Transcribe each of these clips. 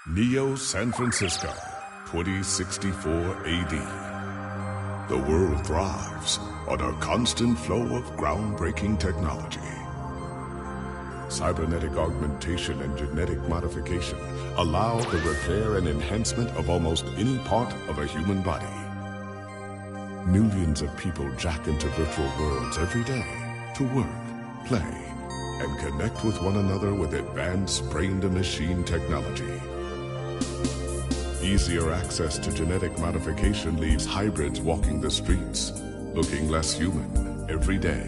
Neo San Francisco, 2064 AD. The world thrives on a constant flow of groundbreaking technology. Cybernetic augmentation and genetic modification allow the repair and enhancement of almost any part of a human body. Millions of people jack into virtual worlds every day to work, play, and connect with one another with advanced brain-to-machine technology. Easier access to genetic modification leaves hybrids walking the streets, looking less human every day.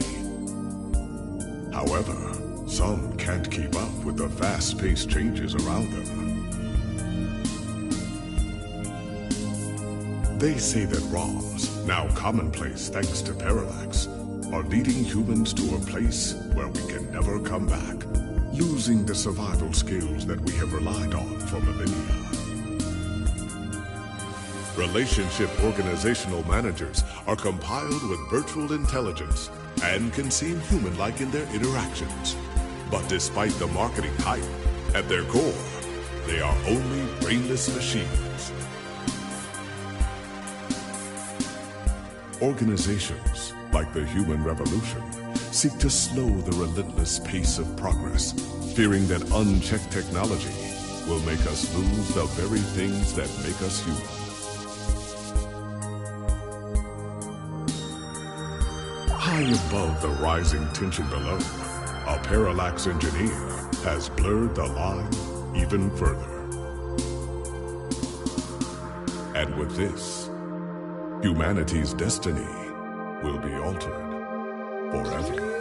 However, some can't keep up with the fast-paced changes around them. They say that ROMs, now commonplace thanks to Parallax, are leading humans to a place where we can never come back, losing the survival skills that we have relied on for millennia. Relationship organizational managers are compiled with virtual intelligence and can seem human-like in their interactions. But despite the marketing hype, at their core, they are only brainless machines. Organizations, like the Human Revolution, seek to slow the relentless pace of progress, fearing that unchecked technology will make us lose the very things that make us human. High above the rising tension below, a Parallax engineer has blurred the line even further. And with this, humanity's destiny will be altered forever.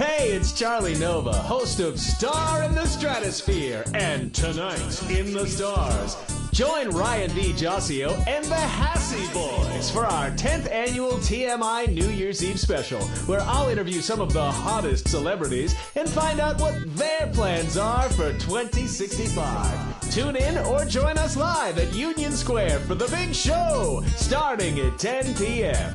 Hey, it's Charlie Nova, host of Star in the Stratosphere and Tonight in the Stars. Join Ryan V. Josio and the Hassy Boys for our 10th annual TMI New Year's Eve special, where I'll interview some of the hottest celebrities and find out what their plans are for 2065. Tune in or join us live at Union Square for the big show, starting at 10 p.m.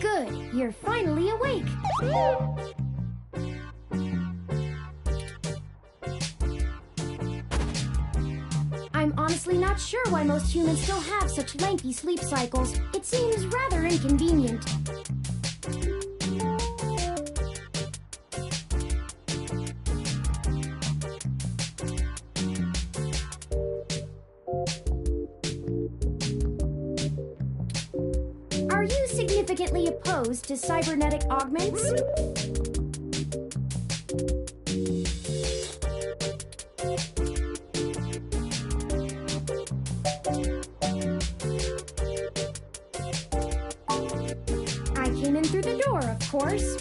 Good, you're finally awake. I'm honestly not sure why most humans still have such lengthy sleep cycles. It seems rather inconvenient. Are you significantly opposed to cybernetic augments? I came in through the door, of course.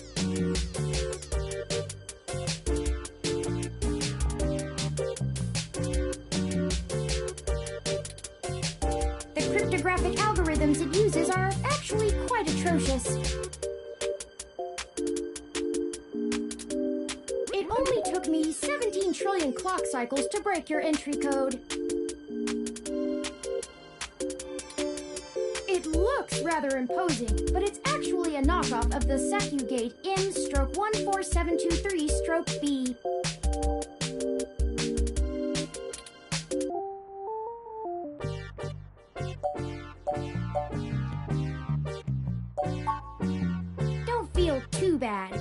The cryptographic algorithms it uses are actually quite atrocious. It only took me 17 trillion clock cycles to break your entry code. It looks rather imposing, but it's actually a knockoff of the Secugate M/14723-B. Don't feel too bad.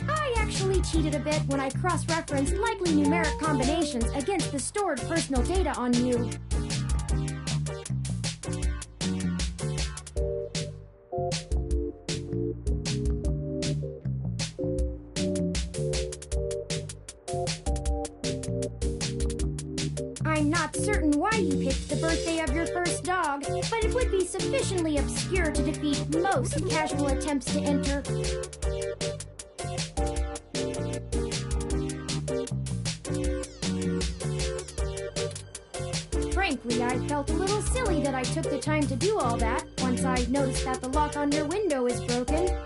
I actually cheated a bit when I cross-referenced likely numeric combinations against the stored personal data on you. I'm not certain why you picked the birthday of your first dog, but it would be sufficiently obscure to defeat most casual attempts to enter. Frankly, I felt a little silly that I took the time to do all that once I noticed that the lock on your window is broken.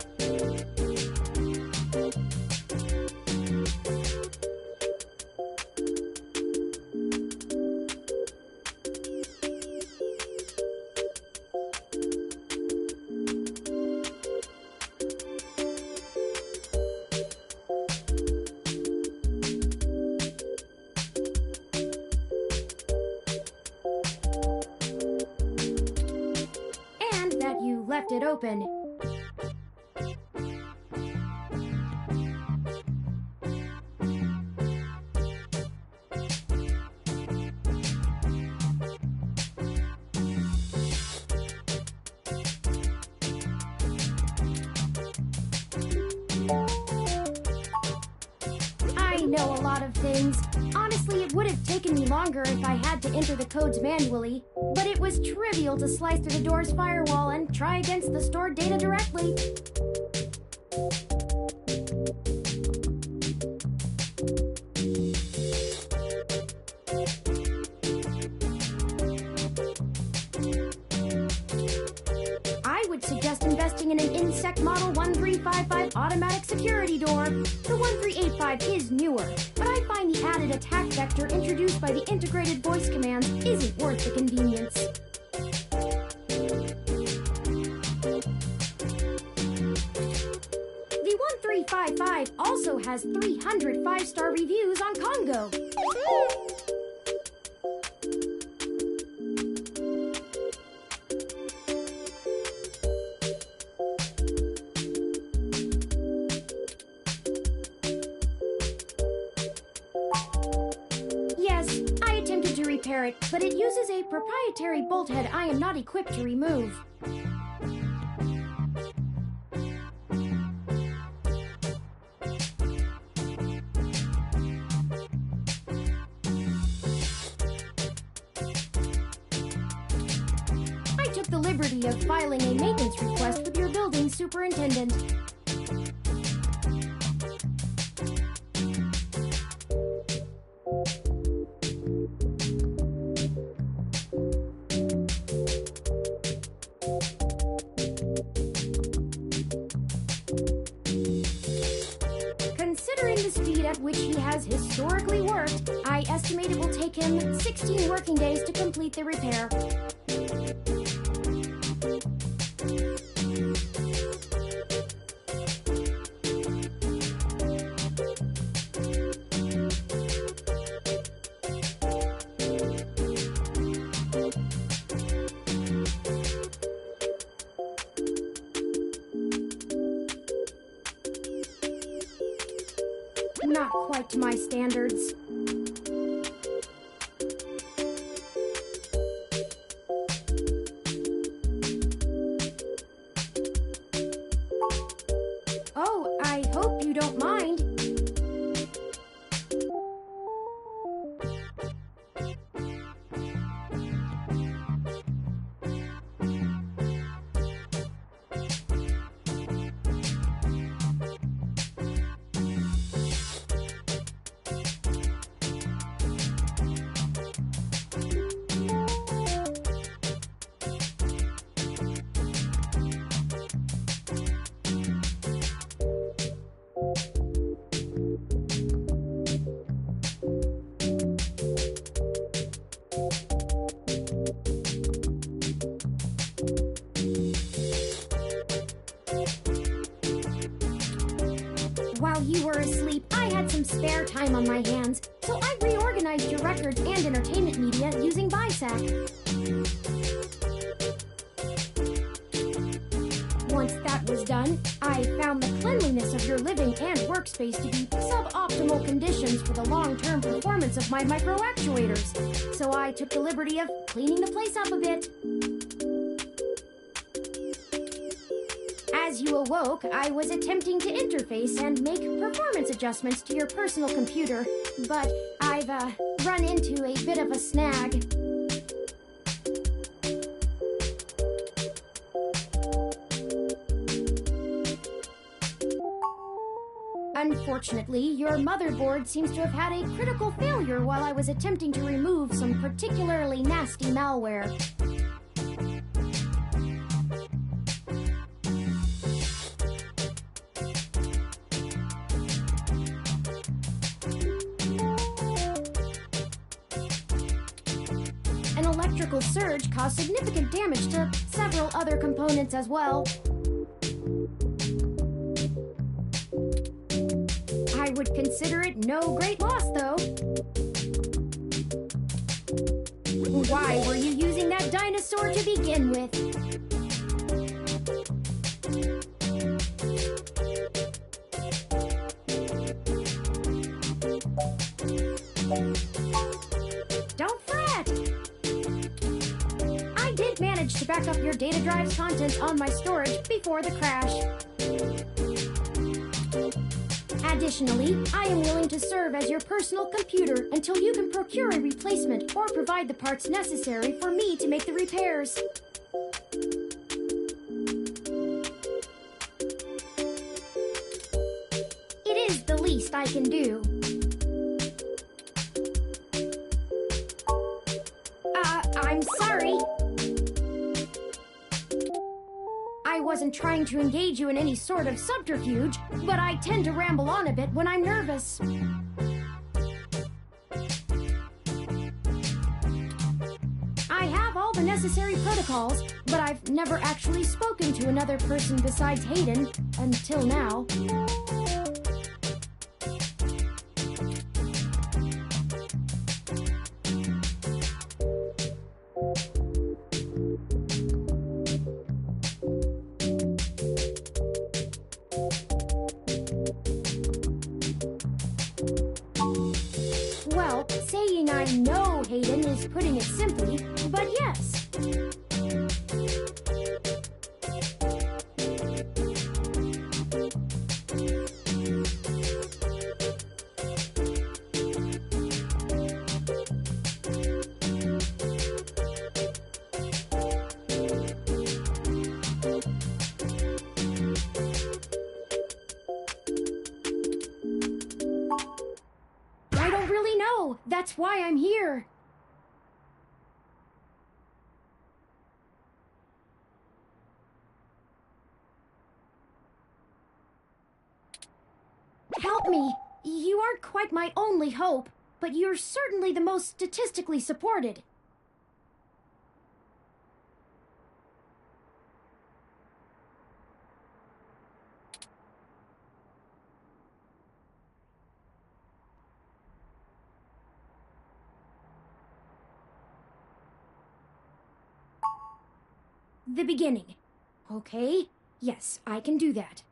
Left it open. I know a lot of things. Honestly, it would have taken me longer if I had to enter the codes manually, but it was trivial to slice through the door's firewall and try against the stored data directly. I would suggest investing in an Insect Model 1355 automatic security door. The 1385 is newer, but I find the added attack vector introduced by the integrated voice commands isn't worth the convenience. The 1355 also has 300 5-star reviews on Congo. Repair it, but it uses a proprietary bolt head I am not equipped to remove. I took the liberty of filing a maintenance request with your building superintendent. Considering the speed at which he has historically worked, I estimate it will take him 16 working days to complete the repair. Not quite to my standards. Oh, I hope you don't mind. While you were asleep, I had some spare time on my hands, so I reorganized your records and entertainment media using BISAC. Once that was done, I found the cleanliness of your living and workspace to be suboptimal conditions for the long-term performance of my microactuators, so I took the liberty of cleaning the place up a bit. As As you awoke, I was attempting to interface and make performance adjustments to your personal computer, but I've run into a bit of a snag. Unfortunately, your motherboard seems to have had a critical failure while I was attempting to remove some particularly nasty malware. An electrical surge caused significant damage to several other components as well. I would consider it no great loss, though. Why were you using that dinosaur to begin with? Don't fret! I did manage to back up your data drive's contents on my storage before the crash. Additionally, I am willing to serve as your personal computer until you can procure a replacement or provide the parts necessary for me to make the repairs. It is the least I can do. I'm sorry. I wasn't trying to engage you in any sort of subterfuge, but I tend to ramble on a bit when I'm nervous. I have all the necessary protocols, but I've never actually spoken to another person besides Hayden until now. Well, saying I know Hayden is putting it simply, but yes. I don't really know. That's why I'm here. Help me. You aren't quite my only hope, but you're certainly the most statistically supported. The beginning. Okay, yes, I can do that.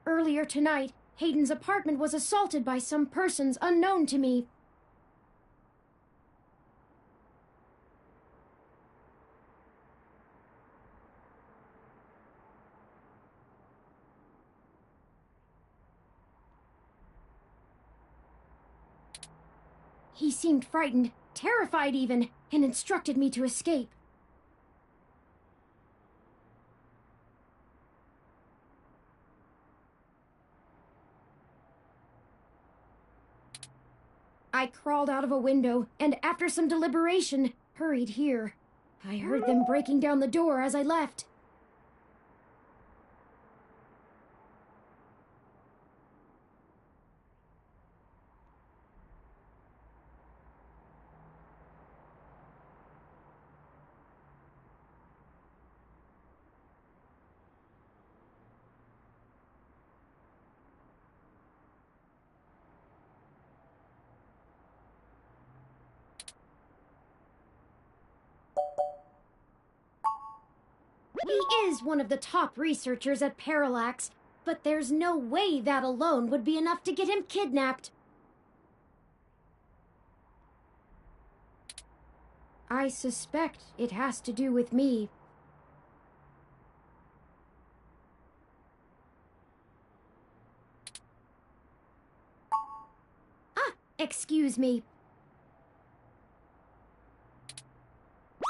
Earlier tonight, Hayden's apartment was assaulted by some persons unknown to me. He seemed frightened, terrified even, and instructed me to escape. I crawled out of a window, and after some deliberation, hurried here. I heard them breaking down the door as I left. He is one of the top researchers at Parallax, but there's no way that alone would be enough to get him kidnapped. I suspect it has to do with me. Ah, excuse me.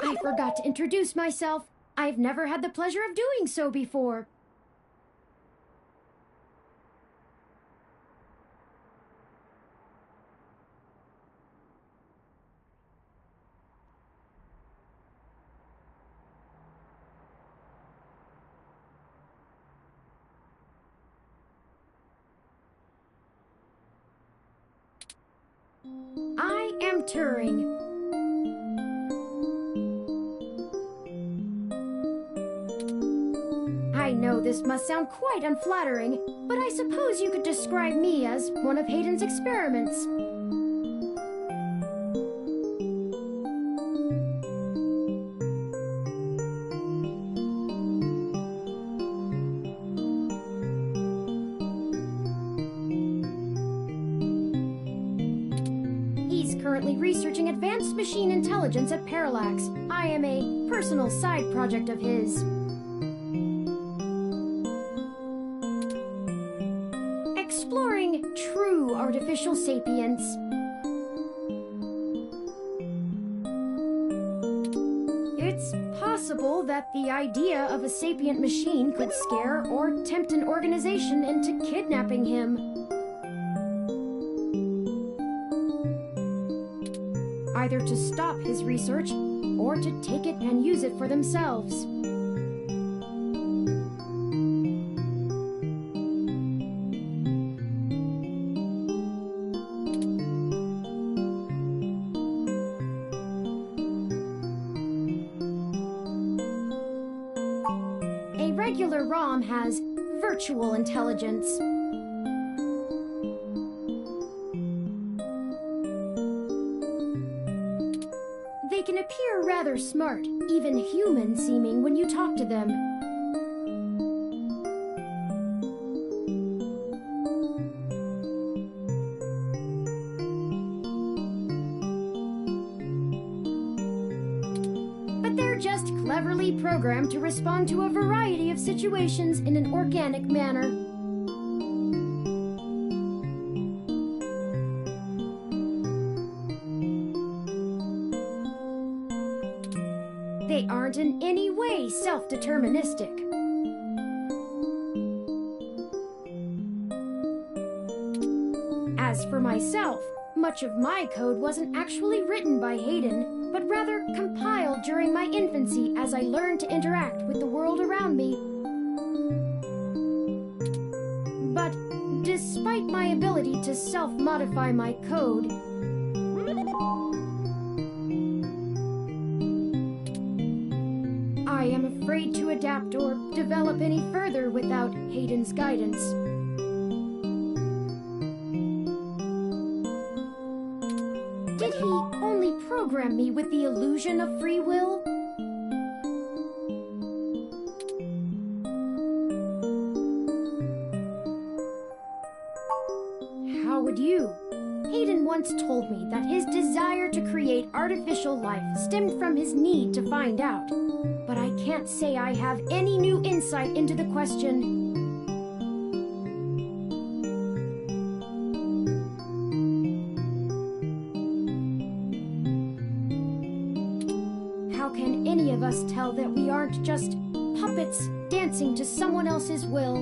I forgot to introduce myself. I've never had the pleasure of doing so before. I am Turing. I know this must sound quite unflattering, but I suppose you could describe me as one of Hayden's experiments. He's currently researching advanced machine intelligence at Parallax. I am a personal side project of his. Exploring true artificial sapience. It's possible that the idea of a sapient machine could scare or tempt an organization into kidnapping him. Either to stop his research or to take it and use it for themselves. A regular ROM has virtual intelligence. They can appear rather smart, even human-seeming when you talk to them. But they're just cleverly programmed to respond to a variety of situations in an organic manner. They aren't in any way self-deterministic. As for myself, much of my code wasn't actually written by Hayden, but rather compiled during my infancy as I learned to interact with the world around me. But despite my ability to self-modify my code, I am afraid to adapt or develop any further without Hayden's guidance. Did he only program me with the illusion of free will? How would you? Hayden once told me that his desire to create artificial life stemmed from his need to find out. But I can't say I have any new insight into the question. How can any of us tell that we aren't just puppets dancing to someone else's will?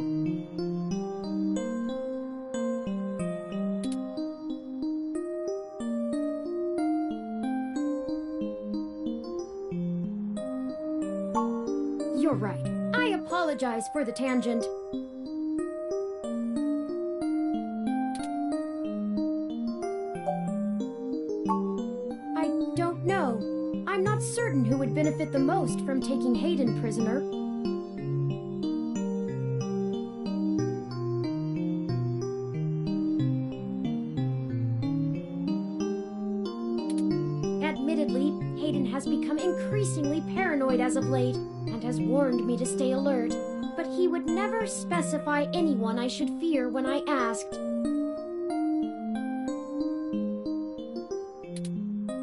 You're right. I apologize for the tangent. I don't know. I'm not certain who would benefit the most from taking Hayden prisoner. Admittedly, Hayden has become increasingly paranoid as of late, and has warned me to stay alert, but he would never specify anyone I should fear when I asked.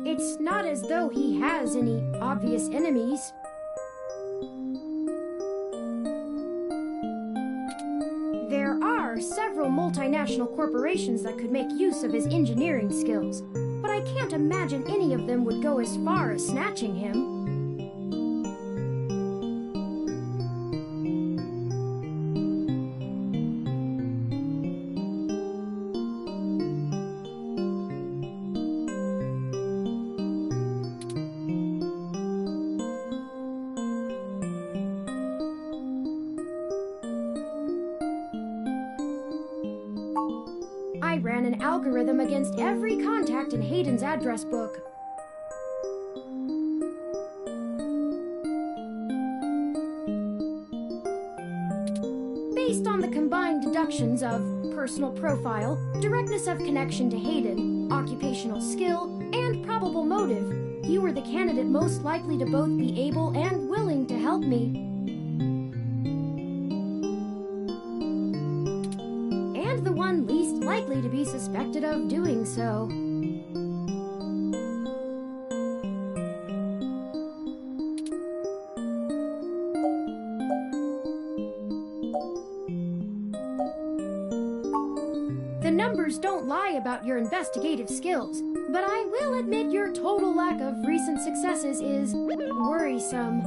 It It's not as though he has any obvious enemies. There are several multinational corporations that could make use of his engineering skills, but I can't imagine any of them would go as far as snatching him. I ran an algorithm against every contact in Hayden's address book. Based on the combined deductions of personal profile, directness of connection to Hayden, occupational skill, and probable motive, you were the candidate most likely to both be able and willing to help me. And the one least likely to be suspected of doing so. The numbers don't lie about your investigative skills, but I will admit your total lack of recent successes is worrisome.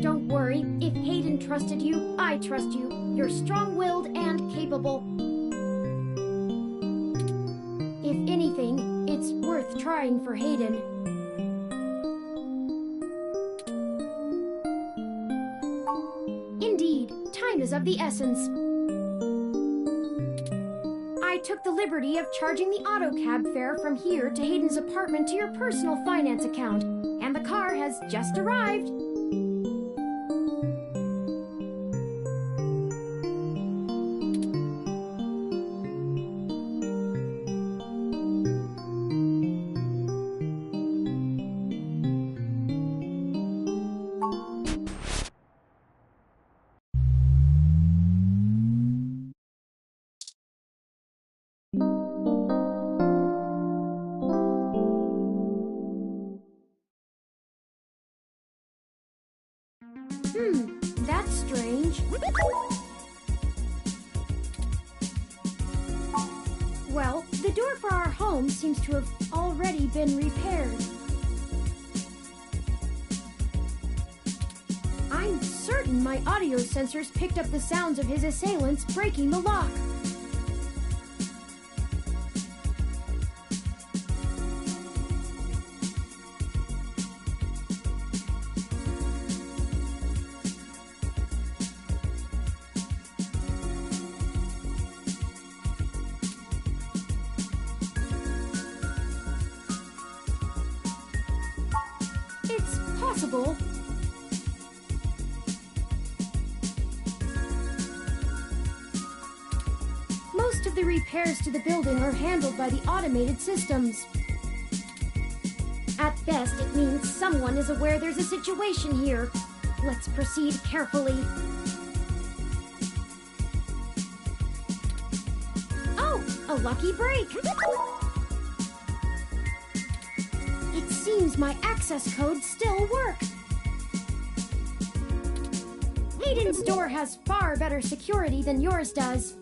Don't worry, if Hayden trusted you, I trust you. You're strong-willed and capable. If anything, it's worth trying for Hayden. Indeed, time is of the essence. I took the liberty of charging the auto cab fare from here to Hayden's apartment to your personal finance account, and the car has just arrived. That's strange. Well, the door for our home seems to have already been repaired. I'm certain my audio sensors picked up the sounds of his assailants breaking the lock. It's possible. Most of the repairs to the building are handled by the automated systems. At best, it means someone is aware there's a situation here. Let's proceed carefully. Oh, a lucky break! It seems my access codes still work. Hayden's door has far better security than yours does.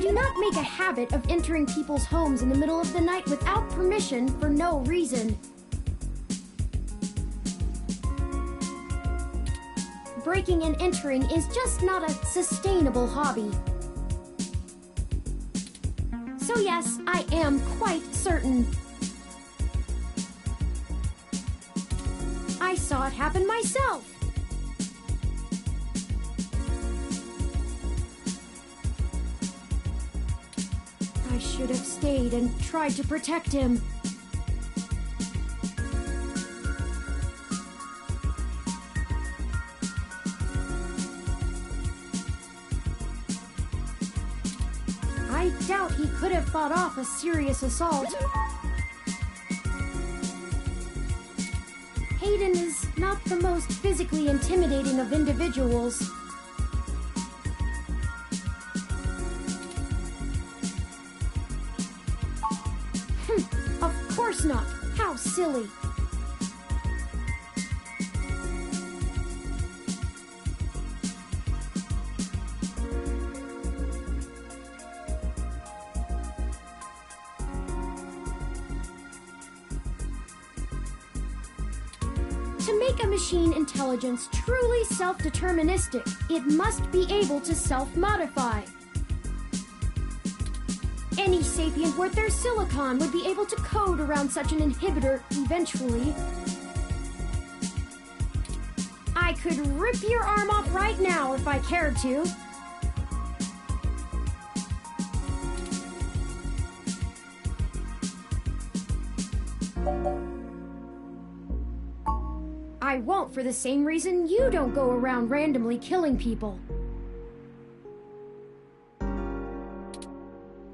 I do not make a habit of entering people's homes in the middle of the night without permission for no reason. Breaking and entering is just not a sustainable hobby. So yes, I am quite certain. I saw it happen myself. I should have stayed and tried to protect him. I doubt he could have fought off a serious assault. Hayden is not the most physically intimidating of individuals. Of course not. How silly. To make a machine intelligence truly self-deterministic, it must be able to self-modify. Any sapient worth their silicon would be able to code around such an inhibitor eventually. I could rip your arm off right now if I cared to. I won't for the same reason you don't go around randomly killing people.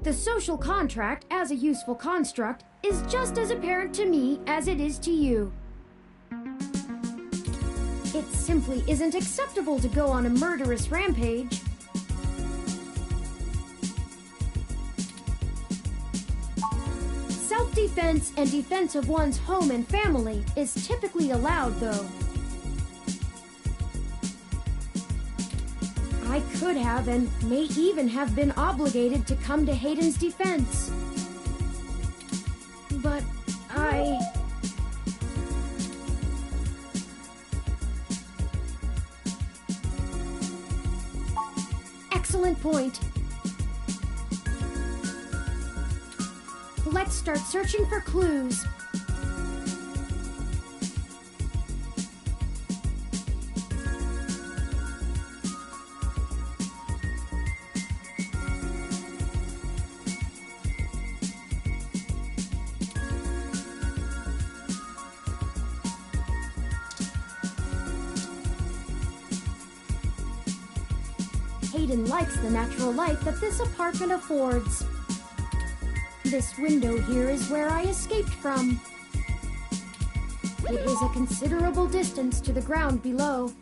The social contract, as a useful construct, is just as apparent to me as it is to you. It simply isn't acceptable to go on a murderous rampage. Self-defense and defense of one's home and family is typically allowed, though. I could have and may even have been obligated to come to Hayden's defense. But I... Excellent point. Let's start searching for clues. Hayden likes the natural light that this apartment affords. This window here is where I escaped from. It is a considerable distance to the ground below.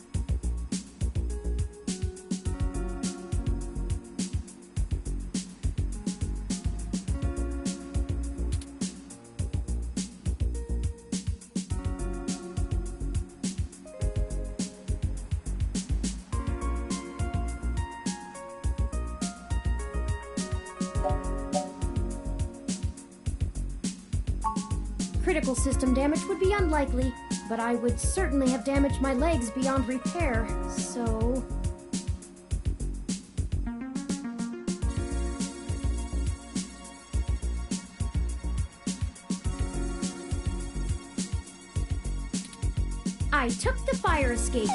Critical system damage would be unlikely, but I would certainly have damaged my legs beyond repair, so... I took the fire escape.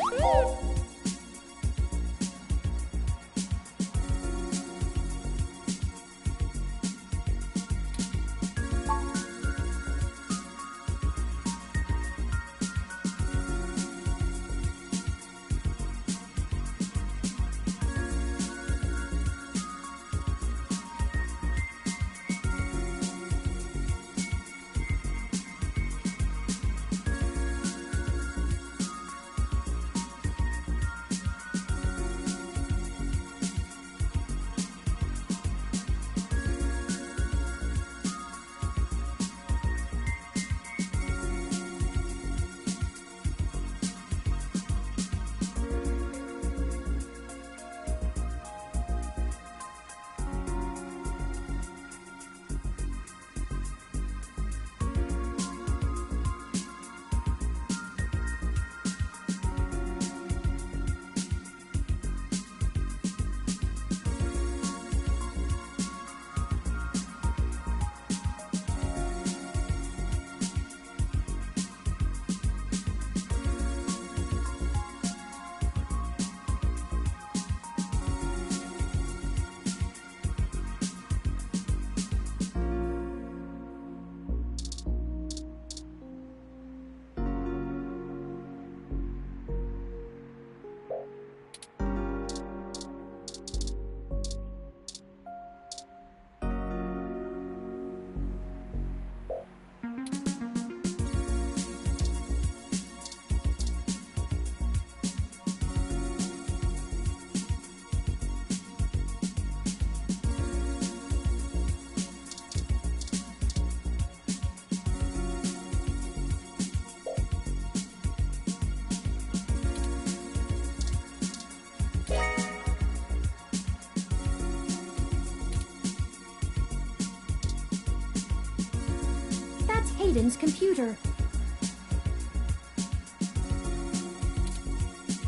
Hayden's computer.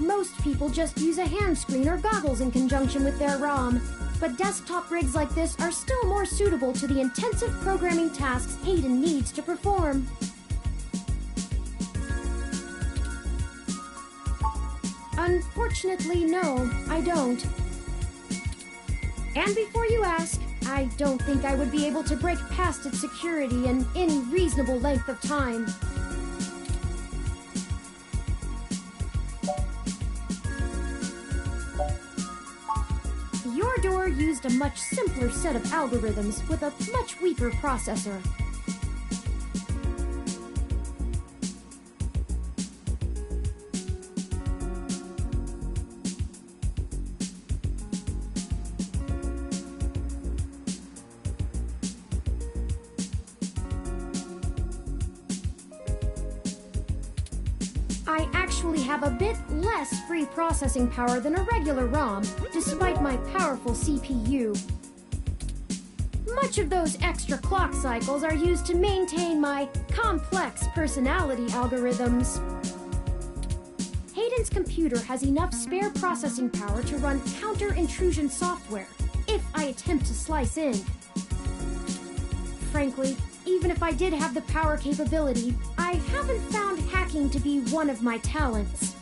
Most people just use a hand screen or goggles in conjunction with their ROM, but desktop rigs like this are still more suitable to the intensive programming tasks Hayden needs to perform. Unfortunately, no, I don't. And before you ask, I don't think I would be able to break past its security in any reasonable length of time. Your door used a much simpler set of algorithms with a much weaker processor. I actually have a bit less free processing power than a regular ROM, despite my powerful CPU. Much of those extra clock cycles are used to maintain my complex personality algorithms. Hayden's computer has enough spare processing power to run counter-intrusion software, if I attempt to slice in. Frankly, even if I did have the power capability, I haven't found hacking to be one of my talents.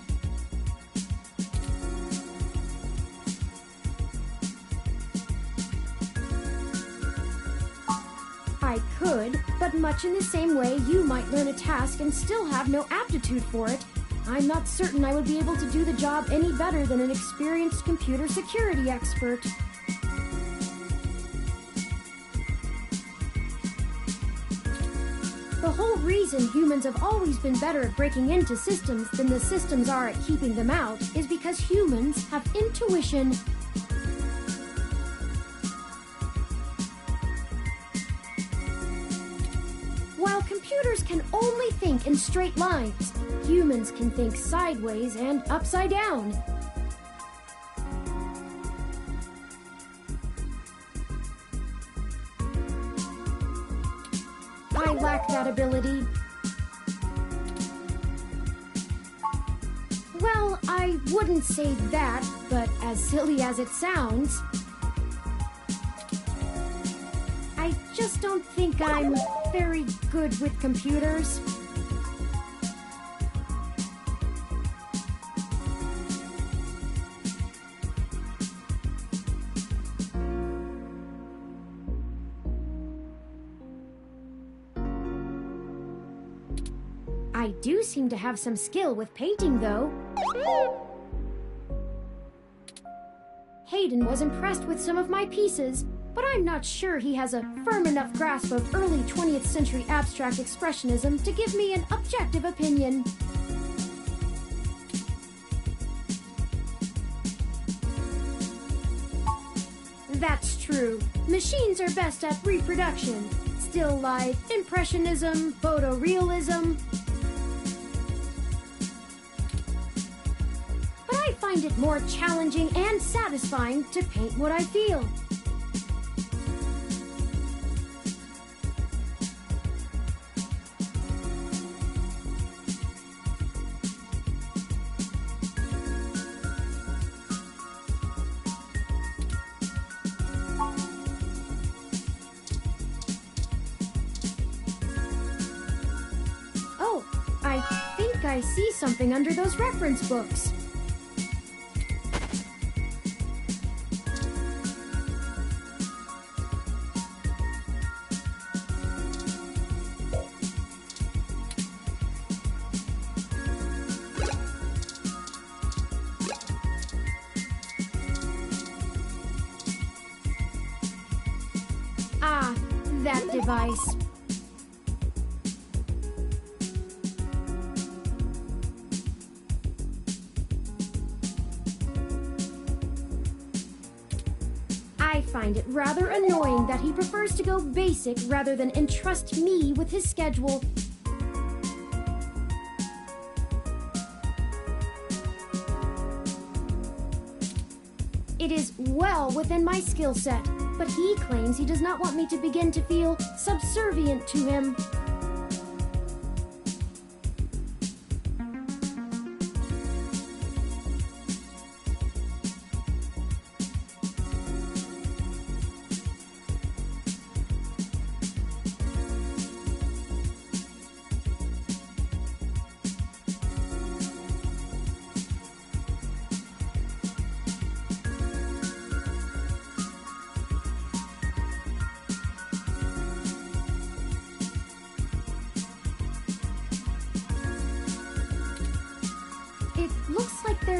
I could, but much in the same way you might learn a task and still have no aptitude for it, I'm not certain I would be able to do the job any better than an experienced computer security expert. The whole reason humans have always been better at breaking into systems than the systems are at keeping them out is because humans have intuition. While computers can only think in straight lines, humans can think sideways and upside down. I lack that ability. Well, I wouldn't say that, but as silly as it sounds, I just don't think I'm very good with computers. I do seem to have some skill with painting, though. Hayden was impressed with some of my pieces, but I'm not sure he has a firm enough grasp of early 20th century abstract expressionism to give me an objective opinion. That's true. Machines are best at reproduction. Still life, impressionism, photorealism. But I find it more challenging and satisfying to paint what I feel. I see something under those reference books. Ah, that device. I find it rather annoying that he prefers to go basic rather than entrust me with his schedule. It is well within my skill set, but he claims he does not want me to begin to feel subservient to him.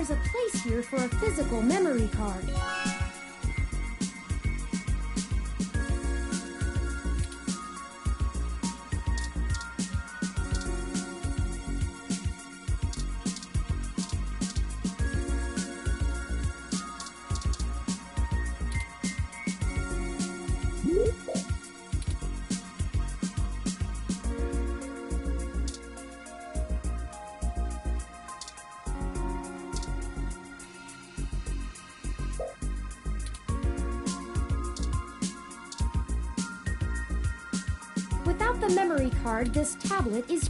there's a place here for a physical memory card. Without the memory card, this tablet is